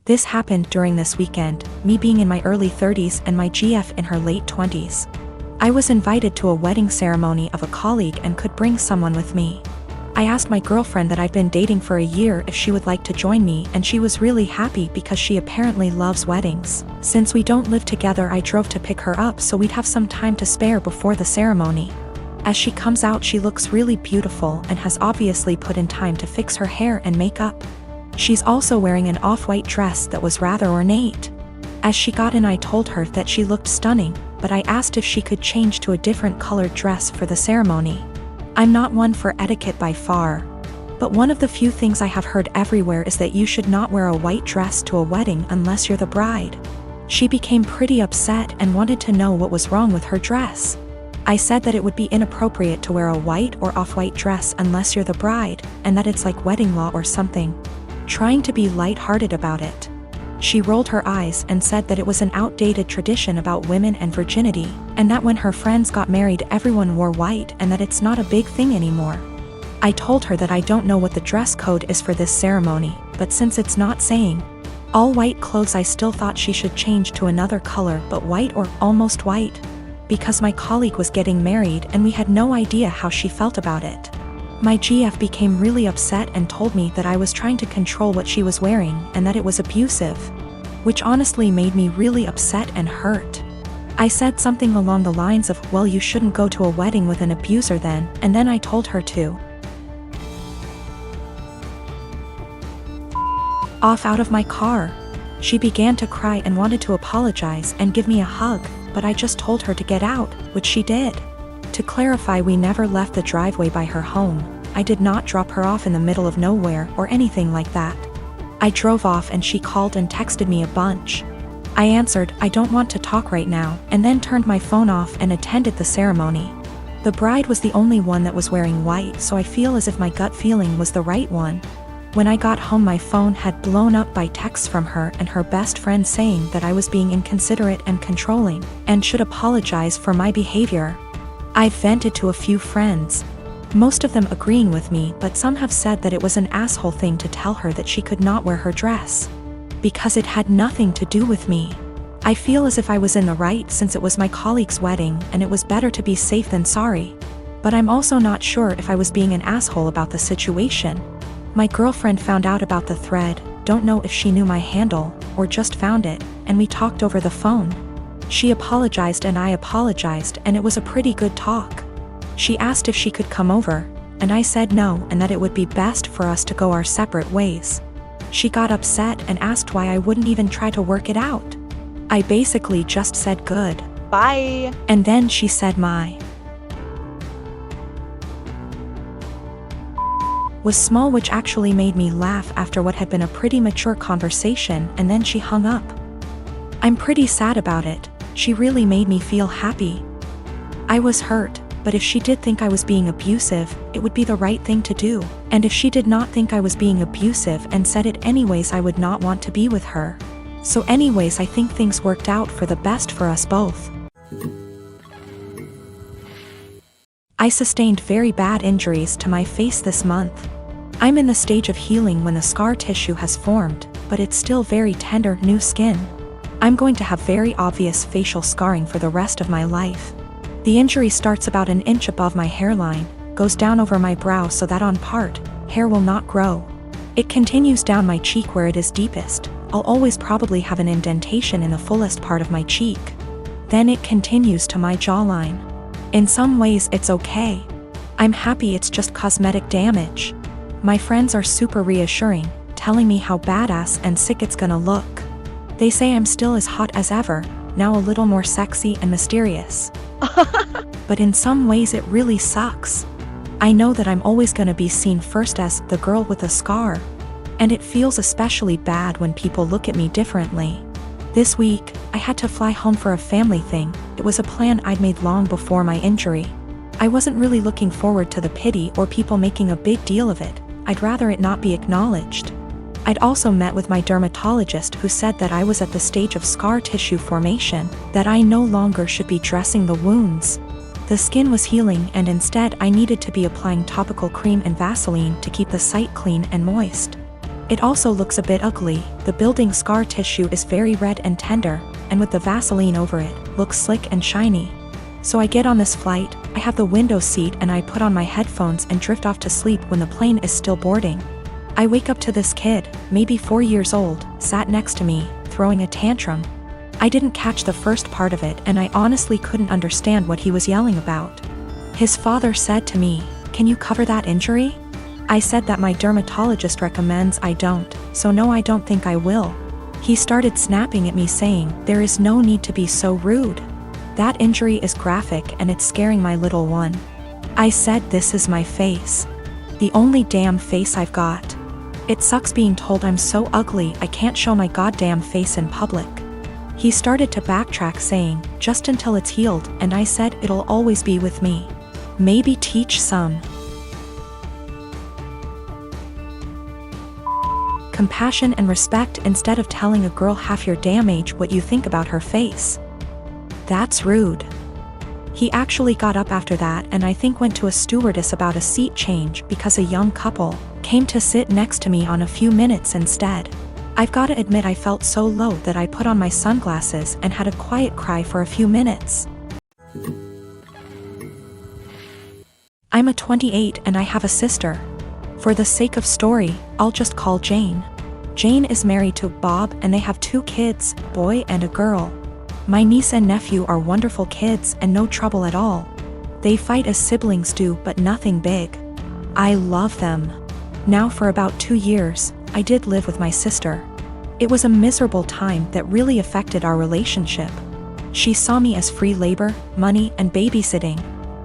This happened during this weekend, me being in my early 30s and my GF in her late 20s. I was invited to a wedding ceremony of a colleague and could bring someone with me. I asked my girlfriend that I've been dating for a year if she would like to join me, and she was really happy because she apparently loves weddings. Since we don't live together, I drove to pick her up so we'd have some time to spare before the ceremony. As she comes out, she looks really beautiful and has obviously put in time to fix her hair and makeup. She's also wearing an off-white dress that was rather ornate. As she got in, I told her that she looked stunning, but I asked if she could change to a different colored dress for the ceremony. I'm not one for etiquette by far, but one of the few things I have heard everywhere is that you should not wear a white dress to a wedding unless you're the bride. She became pretty upset and wanted to know what was wrong with her dress. I said that it would be inappropriate to wear a white or off-white dress unless you're the bride, and that it's like wedding law or something. Trying to be light-hearted about it. She rolled her eyes and said that it was an outdated tradition about women and virginity, and that when her friends got married everyone wore white and that it's not a big thing anymore. I told her that I don't know what the dress code is for this ceremony, but since it's not saying all white clothes, I still thought she should change to another color, but white or almost white, because my colleague was getting married and we had no idea how she felt about it. My GF became really upset and told me that I was trying to control what she was wearing and that it was abusive, which honestly made me really upset and hurt. I said something along the lines of, well, you shouldn't go to a wedding with an abuser then, and then I told her to off out of my car. She began to cry and wanted to apologize and give me a hug, but I just told her to get out, which she did. To clarify, we never left the driveway by her home. I did not drop her off in the middle of nowhere or anything like that. I drove off and she called and texted me a bunch. I answered, I don't want to talk right now, and then turned my phone off and attended the ceremony. The bride was the only one that was wearing white, so I feel as if my gut feeling was the right one. When I got home, my phone had blown up by texts from her and her best friend saying that I was being inconsiderate and controlling, and should apologize for my behavior. I vented to a few friends, most of them agreeing with me, but some have said that it was an asshole thing to tell her that she could not wear her dress, because it had nothing to do with me. I feel as if I was in the right since it was my colleague's wedding and it was better to be safe than sorry. But I'm also not sure if I was being an asshole about the situation. My girlfriend found out about the thread, don't know if she knew my handle, or just found it, and we talked over the phone. She apologized and I apologized, and it was a pretty good talk. She asked if she could come over, and I said no and that it would be best for us to go our separate ways. She got upset and asked why I wouldn't even try to work it out. I basically just said good. Bye. And then she said my was small, which actually made me laugh after what had been a pretty mature conversation, and then she hung up. I'm pretty sad about it. She really made me feel happy. I was hurt, but if she did think I was being abusive, it would be the right thing to do. And if she did not think I was being abusive and said it anyways, I would not want to be with her. So anyways, I think things worked out for the best for us both. I sustained very bad injuries to my face this month. I'm in the stage of healing when the scar tissue has formed, but it's still very tender, new skin. I'm going to have very obvious facial scarring for the rest of my life. The injury starts about an inch above my hairline, goes down over my brow so that on part, hair will not grow. It continues down my cheek where it is deepest. I'll always probably have an indentation in the fullest part of my cheek. Then it continues to my jawline. In some ways it's okay. I'm happy it's just cosmetic damage. My friends are super reassuring, telling me how badass and sick it's gonna look. They say I'm still as hot as ever, now a little more sexy and mysterious. But in some ways it really sucks. I know that I'm always gonna be seen first as the girl with a scar. And it feels especially bad when people look at me differently. This week, I had to fly home for a family thing. It was a plan I'd made long before my injury. I wasn't really looking forward to the pity or people making a big deal of it. I'd rather it not be acknowledged. I'd also met with my dermatologist, who said that I was at the stage of scar tissue formation, that I no longer should be dressing the wounds. The skin was healing and instead I needed to be applying topical cream and Vaseline to keep the site clean and moist. It also looks a bit ugly. The building scar tissue is very red and tender, and with the Vaseline over it, looks slick and shiny. So I get on this flight, I have the window seat and I put on my headphones and drift off to sleep when the plane is still boarding. I wake up to this kid, maybe 4 years old, sat next to me, throwing a tantrum. I didn't catch the first part of it and I honestly couldn't understand what he was yelling about. His father said to me, "Can you cover that injury?" I said that my dermatologist recommends I don't, so no, I don't think I will. He started snapping at me saying, "There is no need to be so rude. That injury is graphic and it's scaring my little one." I said, "This is my face. The only damn face I've got. It sucks being told I'm so ugly I can't show my goddamn face in public." He started to backtrack saying, "Just until it's healed," and I said, "It'll always be with me. Maybe teach some compassion and respect instead of telling a girl half your damn age what you think about her face. That's rude." He actually got up after that and I think went to a stewardess about a seat change because a young couple came to sit next to me on a few minutes instead. I've gotta admit I felt so low that I put on my sunglasses and had a quiet cry for a few minutes. I'm a 28 and I have a sister. For the sake of story, I'll just call Jane. Jane is married to Bob and they have 2 kids, boy and a girl. My niece and nephew are wonderful kids and no trouble at all. They fight as siblings do but nothing big. I love them. Now for about 2 years, I did live with my sister. It was a miserable time that really affected our relationship. She saw me as free labor, money and babysitting.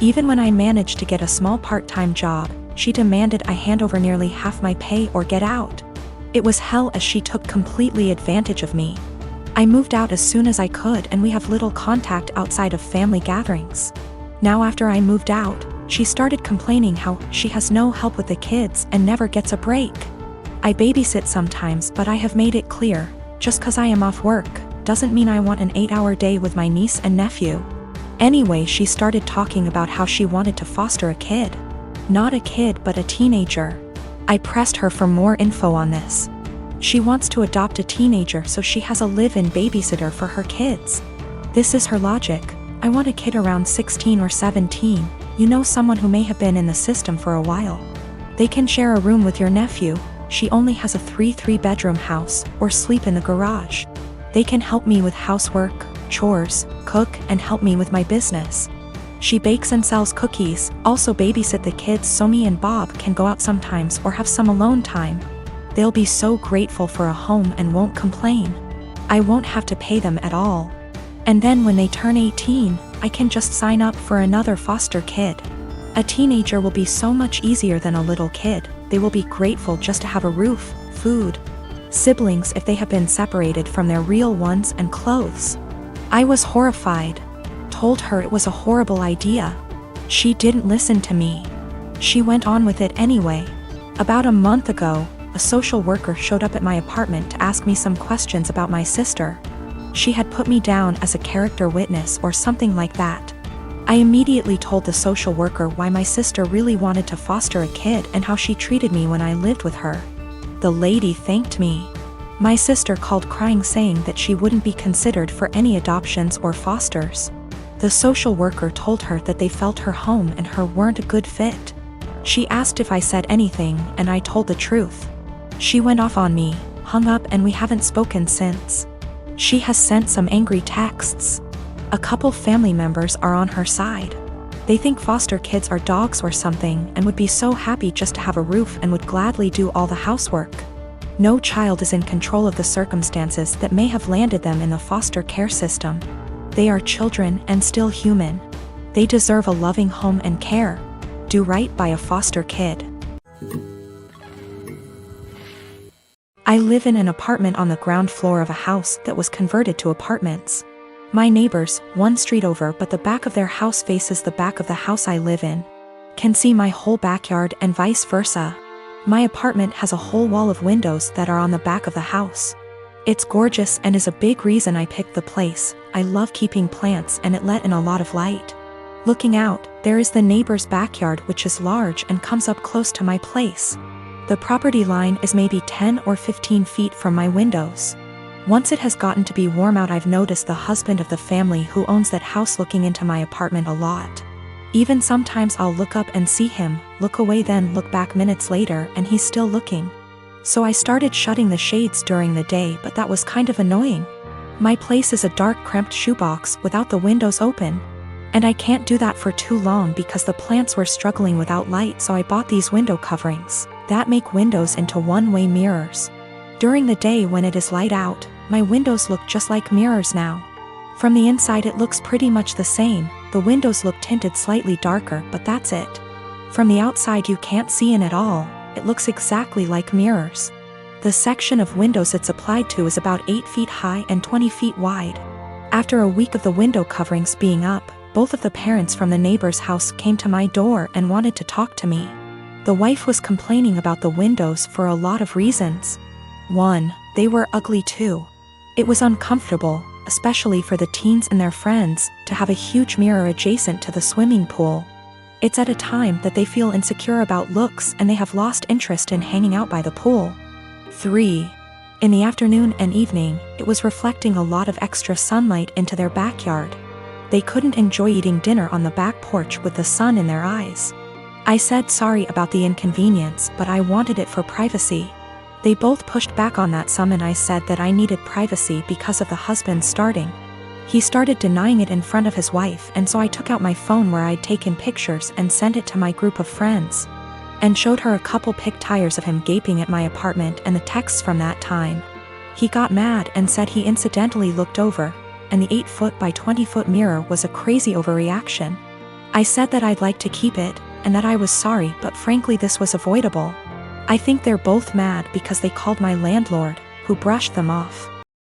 Even when I managed to get a small part-time job, she demanded I hand over nearly half my pay or get out. It was hell as she took completely advantage of me. I moved out as soon as I could and we have little contact outside of family gatherings. Now after I moved out, she started complaining how she has no help with the kids and never gets a break. I babysit sometimes but I have made it clear, just cause I am off work, doesn't mean I want an 8-hour day with my niece and nephew. Anyway, she started talking about how she wanted to foster a kid. Not a kid but a teenager. I pressed her for more info on this. She wants to adopt a teenager so she has a live-in babysitter for her kids. This is her logic. I want a kid around 16 or 17, you know, someone who may have been in the system for a while. They can share a room with your nephew. She only has a 3-bedroom house, or sleep in the garage. They can help me with housework, chores, cook, and help me with my business. She bakes and sells cookies, also babysit the kids so me and Bob can go out sometimes or have some alone time. They'll be so grateful for a home and won't complain. I won't have to pay them at all. And then when they turn 18, I can just sign up for another foster kid. A teenager will be so much easier than a little kid. They will be grateful just to have a roof, food, siblings if they have been separated from their real ones, and clothes. I was horrified. Told her it was a horrible idea. She didn't listen to me. She went on with it anyway. About a month ago, a social worker showed up at my apartment to ask me some questions about my sister. She had put me down as a character witness or something like that. I immediately told the social worker why my sister really wanted to foster a kid and how she treated me when I lived with her. The lady thanked me. My sister called crying saying that she wouldn't be considered for any adoptions or fosters. The social worker told her that they felt her home and her weren't a good fit. She asked if I said anything and I told the truth. She went off on me, hung up, and we haven't spoken since. She has sent some angry texts. A couple family members are on her side. They think foster kids are dogs or something and would be so happy just to have a roof and would gladly do all the housework. No child is in control of the circumstances that may have landed them in the foster care system. They are children and still human. They deserve a loving home and care. Do right by a foster kid. I live in an apartment on the ground floor of a house that was converted to apartments. My neighbors, one street over but the back of their house faces the back of the house I live in, can see my whole backyard and vice versa. My apartment has a whole wall of windows that are on the back of the house. It's gorgeous and is a big reason I picked the place. I love keeping plants and it let in a lot of light. Looking out, there is the neighbor's backyard which is large and comes up close to my place. The property line is maybe 10 or 15 feet from my windows. Once it has gotten to be warm out, I've noticed the husband of the family who owns that house looking into my apartment a lot. Even sometimes I'll look up and see him, look away, then look back minutes later and he's still looking. So I started shutting the shades during the day, but that was kind of annoying. My place is a dark, cramped shoebox without the windows open. And I can't do that for too long because the plants were struggling without light, so I bought these window coverings that make windows into one-way mirrors. During the day when it is light out, my windows look just like mirrors now. From the inside it looks pretty much the same, the windows look tinted slightly darker, but that's it. From the outside you can't see in at all, it looks exactly like mirrors. The section of windows it's applied to is about 8 feet high and 20 feet wide. After a week of the window coverings being up, both of the parents from the neighbor's house came to my door and wanted to talk to me. The wife was complaining about the windows for a lot of reasons. 1. They were ugly too. It was uncomfortable, especially for the teens and their friends, to have a huge mirror adjacent to the swimming pool. It's at a time that they feel insecure about looks and they have lost interest in hanging out by the pool. 3. In the afternoon and evening, it was reflecting a lot of extra sunlight into their backyard. They couldn't enjoy eating dinner on the back porch with the sun in their eyes. I said sorry about the inconvenience, but I wanted it for privacy. They both pushed back on that some, and I said that I needed privacy because of the husband starting. He started denying it in front of his wife, and so I took out my phone where I'd taken pictures and sent it to my group of friends. And showed her a couple pic tires of him gaping at my apartment and the texts from that time. He got mad and said he incidentally looked over, and the 8-foot by 20-foot mirror was a crazy overreaction. I said that I'd like to keep it, and that I was sorry, but frankly this was avoidable. I think they're both mad because they called my landlord, who brushed them off.